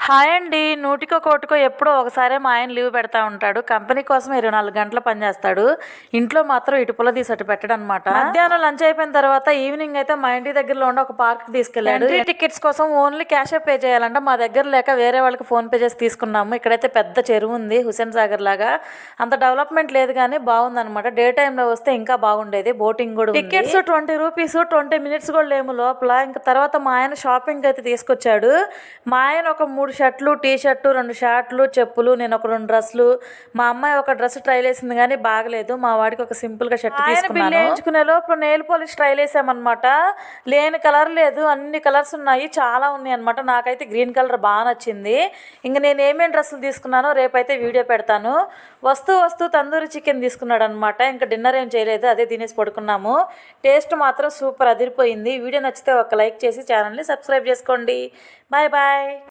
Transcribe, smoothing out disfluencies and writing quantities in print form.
Hi అండి. నూటికో కోటికో ఎప్పుడో ఒకసారే మా ఆయన లీవ్ పెడతా ఉంటాడు. కంపెనీ కోసం 24 గంటలు పనిచేస్తాడు. ఇంట్లో మాత్రం ఇటు పుల్ల తీసి అటు పెట్టడం అనమాట. మధ్యాహ్నం లంచ్ అయిపోయిన తర్వాత ఈవినింగ్ అయితే మా ఇంటి దగ్గరలో ఉన్న ఒక పార్క్ తీసుకెళ్ళాడు. ఎంట్రీ టికెట్స్ కోసం ఓన్లీ క్యాషే పే చేయాలంట. మా దగ్గర లేక వేరే వాళ్ళకి ఫోన్ పే చేసి తీసుకున్నాము. ఇక్కడైతే పెద్ద చెరువు ఉంది, హుసేన్ సాగర్ లాగా. అంత డెవలప్మెంట్ లేదు కానీ బాగుందనమాట. డే టైంలో వస్తే ఇంకా బాగుండేది. బోటింగ్ కూడా టికెట్స్ 20 రూపీస్, 20 మినిట్స్ కూడా లేము లోపల. ఇంకా తర్వాత మా ఆయన షాపింగ్ అయితే తీసుకొచ్చాడు. మా ఆయన ఒక 3 షర్ట్లు, టీ షర్టు, 2 షార్ట్లు, చెప్పులు, నేను ఒక 2 డ్రెస్సులు, మా అమ్మాయి ఒక డ్రెస్ ట్రైల్ వేసింది కానీ బాగలేదు. మా వాడికి ఒక సింపుల్గా షర్ట్ తీసుకున్నాను. వేయించుకునే లోపు నెయిల్ పాలిష్ ట్రైల్ వేసామన్నమాట. లేని కలర్ లేదు, అన్ని కలర్స్ ఉన్నాయి, చాలా ఉన్నాయి అనమాట. నాకైతే గ్రీన్ కలర్ బాగా నచ్చింది. ఇంక నేను ఏమేమి డ్రెస్సులు తీసుకున్నానో రేపైతే వీడియో పెడతాను. వస్తూ తందూరి చికెన్ తీసుకున్నాడు అనమాట. ఇంకా డిన్నర్ ఏం చేయలేదు, అదే తినేసి పడుకున్నాము. టేస్ట్ మాత్రం సూపర్ అదిరిపోయింది. వీడియో నచ్చితే ఒక లైక్ చేసి ఛానల్ని సబ్స్క్రైబ్ చేసుకోండి. Bye bye.